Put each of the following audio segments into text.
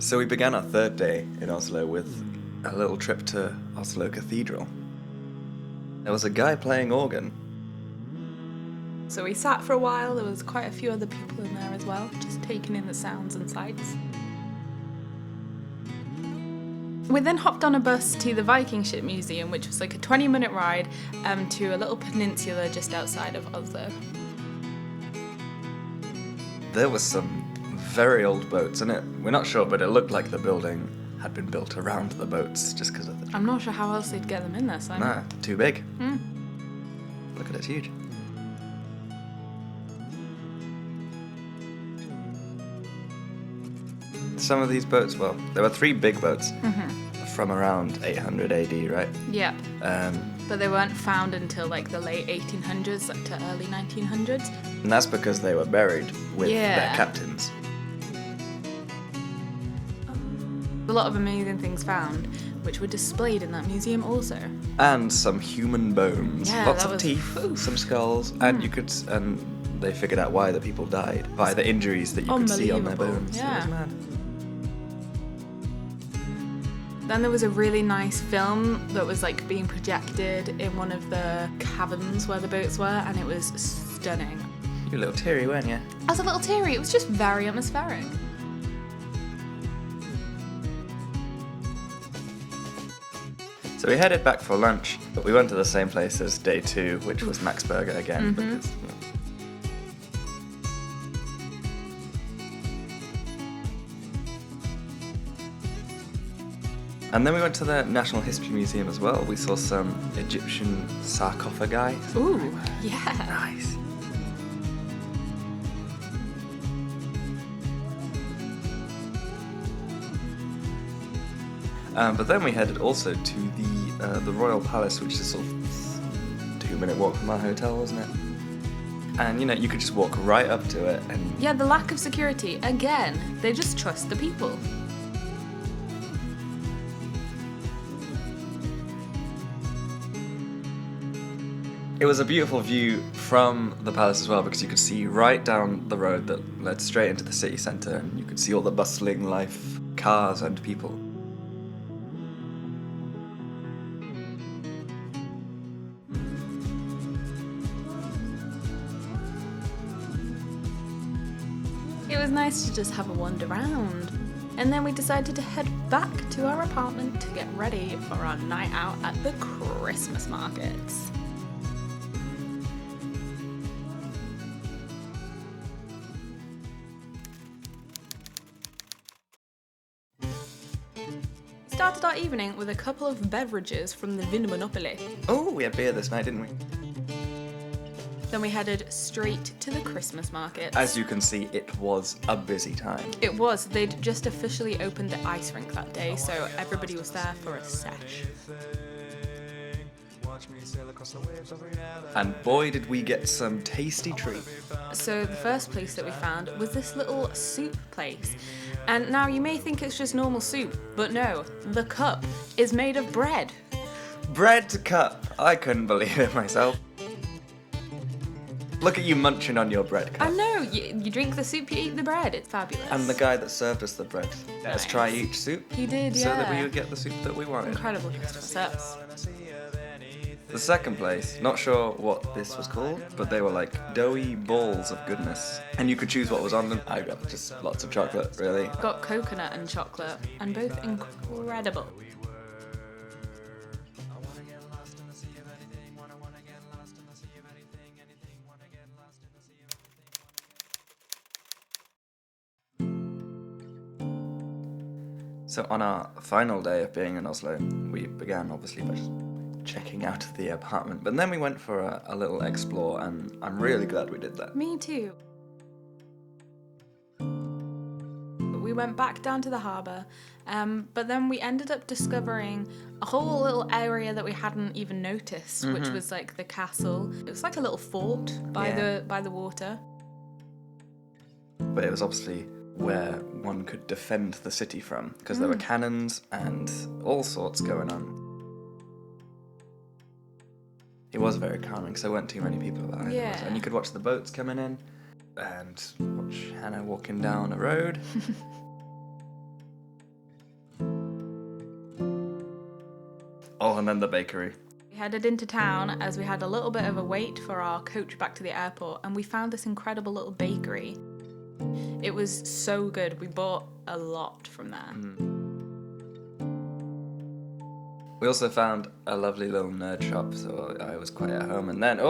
So we began our third day in Oslo with a little trip to Oslo Cathedral. There was a guy playing organ. So we sat for a while. There was quite a few other people in there as well, just taking in the sounds and sights. We then hopped on a bus to the Vikingship Museum, which was like a 20-minute ride to a little peninsula just outside of Oslo. There was some very old boats in it. We're not sure, but it looked like the building had been built around the boats just because of the... I'm not sure how else they'd get them in there, Simon. Nah, too big. Look at it, it's huge. Some of these boats, well, there were 3 big boats from around 800 AD, right? Yep. But they weren't found until like the late 1800s to early 1900s. And that's because they were buried with their captains. A lot of amazing things found, which were displayed in that museum also. And some human bones. Yeah, Lots of teeth, some skulls, and and they figured out why the people died by the injuries that you could see on their bones. Yeah. It was mad. Then there was a really nice film that was like being projected in one of the caverns where the boats were, and it was stunning. You were a little teary, weren't you? I was a little teary. It was just very atmospheric. So we headed back for lunch, but we went to the same place as day 2, which was Max Burger again, because... And then we went to the National History Museum as well. We saw some Egyptian sarcophagi. Ooh, yeah. Nice. But then we headed also to the Royal Palace, which is sort of a 2-minute walk from our hotel, wasn't it? And you could just walk right up to it and... Yeah, the lack of security, again, they just trust the people. It was a beautiful view from the palace as well, because you could see right down the road that led straight into the city centre, and you could see all the bustling life, cars and people. It was nice to just have a wander around. And then we decided to head back to our apartment to get ready for our night out at the Christmas markets. Started our evening with a couple of beverages from the Vinmonopoly. Oh, we had beer this night, didn't we? Then we headed straight to the Christmas market. As you can see, it was a busy time. It was. They'd just officially opened the ice rink that day, so everybody was there for a sesh. And boy, did we get some tasty treats. So the first place that we found was this little soup place. And now you may think it's just normal soup, but no, the cup is made of bread. Bread cup. I couldn't believe it myself. Look at you munching on your bread cup. I know, you drink the soup, you eat the bread, it's fabulous. And the guy that served us the bread let us try each soup. He did, So yeah. that we would get the soup that we wanted. Incredible Christmas ups. The second place, not sure what this was called, but they were like doughy balls of goodness. And you could choose what was on them. I got just lots of chocolate, really. Got coconut and chocolate, and both incredible. So on our final day of being in Oslo, we began obviously by just checking out the apartment, but then we went for a little explore, and I'm really glad we did that. Me too. We went back down to the harbour, but then we ended up discovering a whole little area that we hadn't even noticed, which was like the castle. It was like a little fort by the water. But it was obviously where one could defend the city from, because there were cannons and all sorts going on. It was very calming, because there weren't too many people about it. Yeah. And you could watch the boats coming in, and watch Hannah walking down a road. Oh, and then the bakery. We headed into town as we had a little bit of a wait for our coach back to the airport, and we found this incredible little bakery. It was so good. We bought a lot from there. We also found a lovely little nerd shop, so I was quite at home. And then,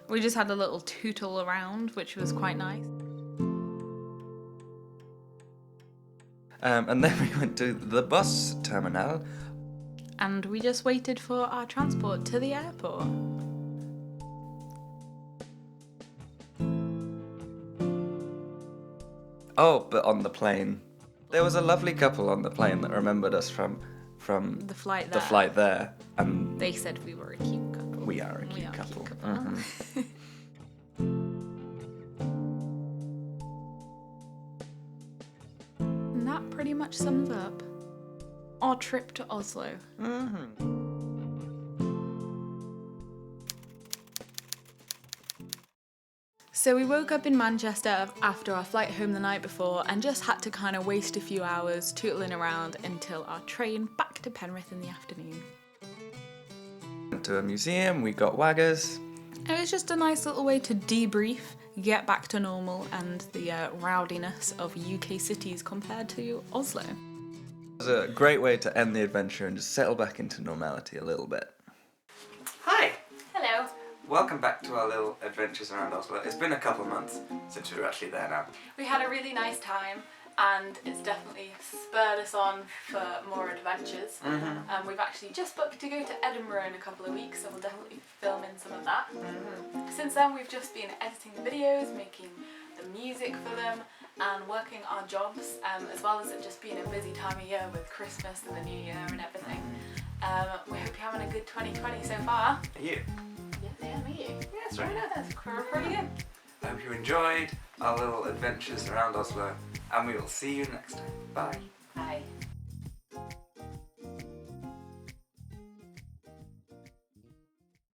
We just had a little tootle around, which was quite nice. and then we went to the bus terminal. And we just waited for our transport to the airport. Oh, but on the plane. There was a lovely couple on the plane that remembered us from The flight the there. flight there. And They said we were a cute couple. we are a cute couple. Mhm. And that pretty much sums up our trip to Oslo. So we woke up in Manchester after our flight home the night before and just had to kind of waste a few hours tootling around until our train back to Penrith in the afternoon. Went to a museum, we got waggers. It was just a nice little way to debrief, get back to normal and the rowdiness of UK cities compared to Oslo. It was a great way to end the adventure and just settle back into normality a little bit. Hi! Hello. Welcome back to our little adventures around Oslo. It's been a couple of months since we were actually there now. We had a really nice time and it's definitely spurred us on for more adventures. We've actually just booked to go to Edinburgh in a couple of weeks, so we'll definitely film in some of that. Since then we've just been editing the videos, making the music for them and working our jobs, as well as it just being a busy time of year with Christmas and the New Year and everything. We hope you're having a good 2020 so far. Are you? Yeah, me. Yeah, that's right. That's pretty good. I hope you enjoyed our little adventures around Oslo, and we will see you next time. Bye. Bye.